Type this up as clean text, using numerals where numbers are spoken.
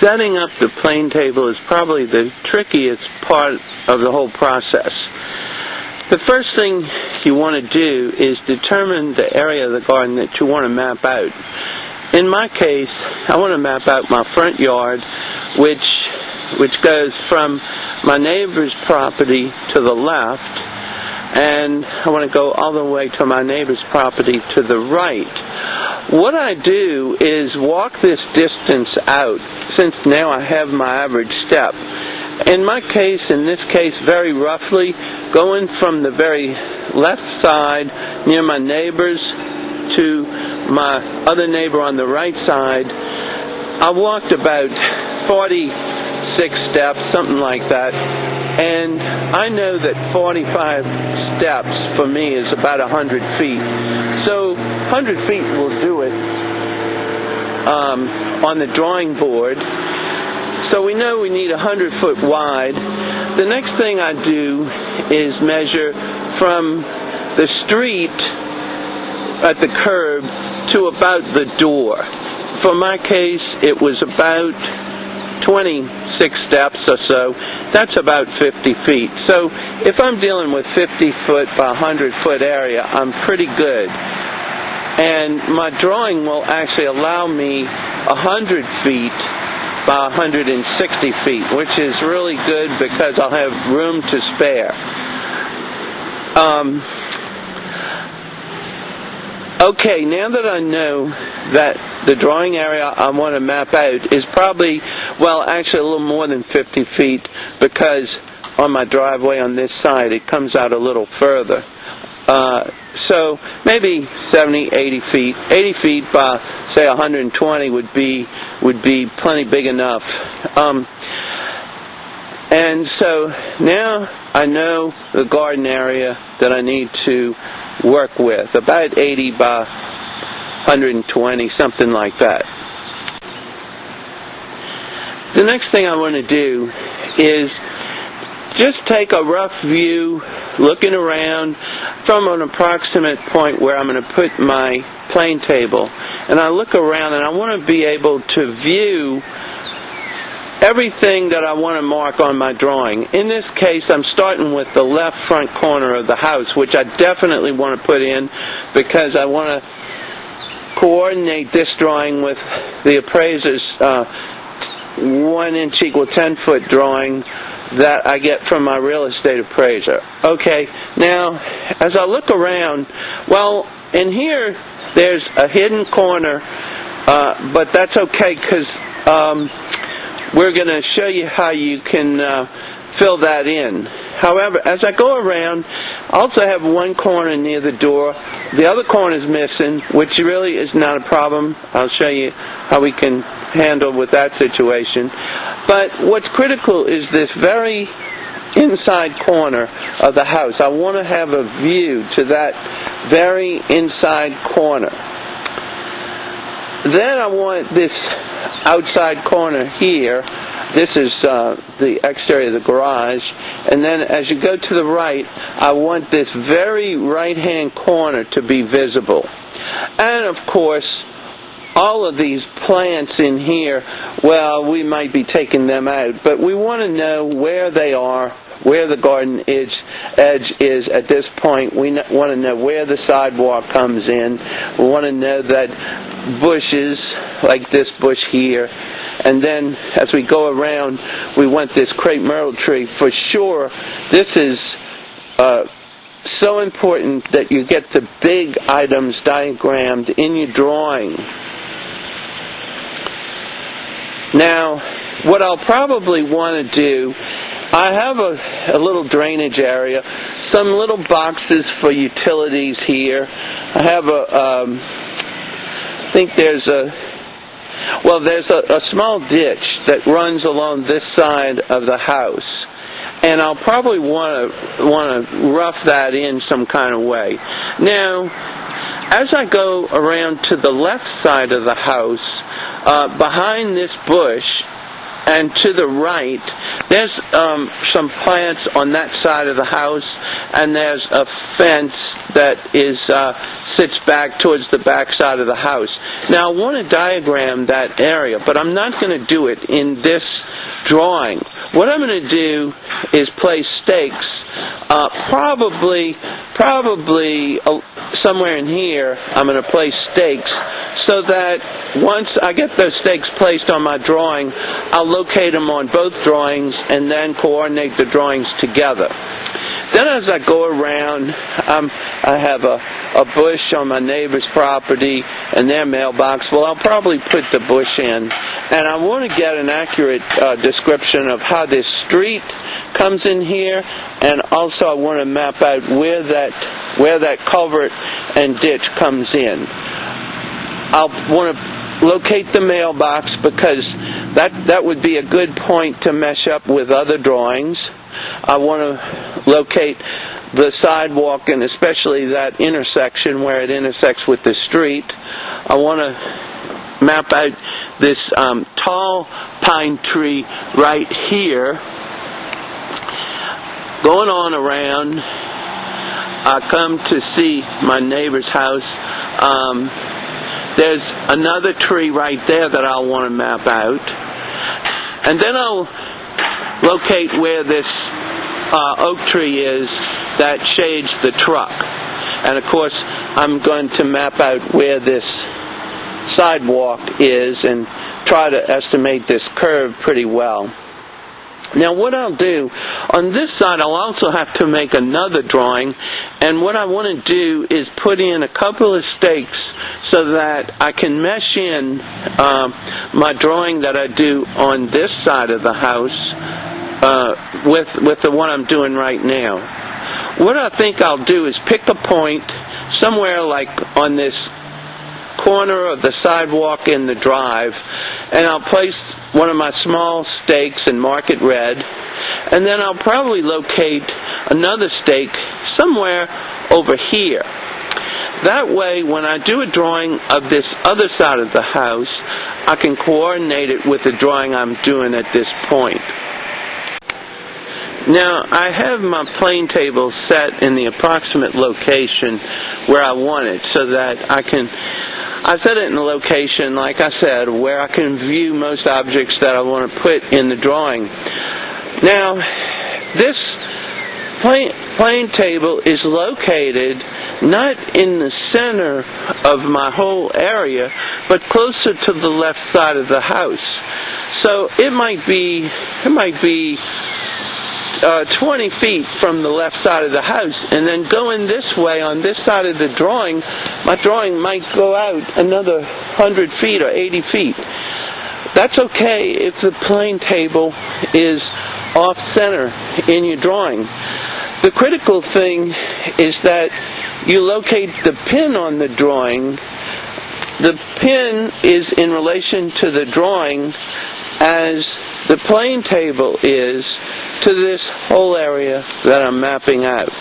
setting up the plane table is probably the trickiest part of the whole process. The first thing you want to do is determine the area of the garden that you want to map out. In my case, I want to map out my front yard, which goes from my neighbor's property to the left, and I want to go all the way to my neighbor's property to the right. What I do is walk this distance out, since now I have my average step. In this case, very roughly, going from the very left side near my neighbors to my other neighbor on the right side, I walked about 46 steps, something like that, and I know that 45 steps for me is about 100 feet. So 100 feet will do it on the drawing board. So we know we need 100 foot wide. The next thing I do is measure from the street at the curb to about the door. For my case, it was about 26 steps or so. That's about 50 feet. So if I'm dealing with 50 foot by 100 foot area, I'm pretty good. And my drawing will actually allow me 100 feet by 160 feet, which is really good because I'll have room to spare. Okay, now that I know that the drawing area I want to map out is probably, well, actually a little more than 50 feet, because on my driveway on this side it comes out a little further. So maybe 70, 80 feet. 80 feet by, say, 120 would be plenty big enough. And so now I know the garden area that I need to work with, about 80 by 120, something like that. The next thing I want to do is just take a rough view, looking around from an approximate point where I'm going to put my plane table. And I look around and I want to be able to view everything that I want to mark on my drawing. In this case, I'm starting with the left front corner of the house, which I definitely want to put in because I want to coordinate this drawing with the appraiser's 1 inch equal 10 foot drawing that I get from my real estate appraiser. Okay, now, as I look around, well, in here, there's a hidden corner, but that's okay because we're going to show you how you can fill that in. However, as I go around, I also have one corner near the door. The other corner is missing, which really is not a problem. I'll show you how we can handle with that situation. But what's critical is this very inside corner of the house. I want to have a view to that very inside corner. Then I want this outside corner here. This is the exterior of the garage. And then as you go to the right, I want this very right-hand corner to be visible. And, of course, all of these plants in here, well, we might be taking them out, but we want to know where they are, where the garden edge is at this point. We want to know where the sidewalk comes in. We want to know that bushes, like this bush here, and then as we go around, we want this crepe myrtle tree. For sure, this is so important that you get the big items diagrammed in your drawing. Now, what I'll probably want to do, I have a little drainage area, some little boxes for utilities here. I have I think there's a small ditch that runs along this side of the house. And I'll probably want to rough that in some kind of way. Now, as I go around to the left side of the house, behind this bush and to the right, there's some plants on that side of the house, and there's a fence that is sits back towards the back side of the house. Now I want to diagram that area, but I'm not going to do it in this drawing. What I'm going to do is place stakes, probably somewhere in here. I'm going to place stakes so that once I get those stakes placed on my drawing, I'll locate them on both drawings and then coordinate the drawings together. Then as I go around, I have a bush on my neighbor's property and their mailbox. Well, I'll probably put the bush in. And I want to get an accurate description of how this street comes in here, and also I want to map out where that culvert and ditch comes in. I'll want to locate the mailbox because that would be a good point to mesh up with other drawings. I want to locate the sidewalk and especially that intersection where it intersects with the street. I want to map out this tall pine tree right here. Going on around, I come to see my neighbor's house. There's another tree right there that I'll want to map out. And then I'll locate where this oak tree is that shades the truck. And of course, I'm going to map out where this sidewalk is and try to estimate this curve pretty well. Now what I'll do, on this side I'll also have to make another drawing, and what I want to do is put in a couple of stakes so that I can mesh in my drawing that I do on this side of the house with the one I'm doing right now. What I think I'll do is pick a point somewhere like on this corner of the sidewalk in the drive, and I'll place one of my small stakes and mark it red, and then I'll probably locate another stake somewhere over here. That way, when I do a drawing of this other side of the house, I can coordinate it with the drawing I'm doing at this point. Now, I have my plane table set in the approximate location where I want it so that I set it in a location, like I said, where I can view most objects that I want to put in the drawing. Now, this plane table is located not in the center of my whole area, but closer to the left side of the house. So it might be 20 feet from the left side of the house, and then going this way on this side of the drawing, my drawing might go out another 100 feet or 80 feet. That's okay if the plane table is off-center in your drawing. The critical thing is that you locate the pin on the drawing. The pin is in relation to the drawing as the plane table is to this whole area that I'm mapping out.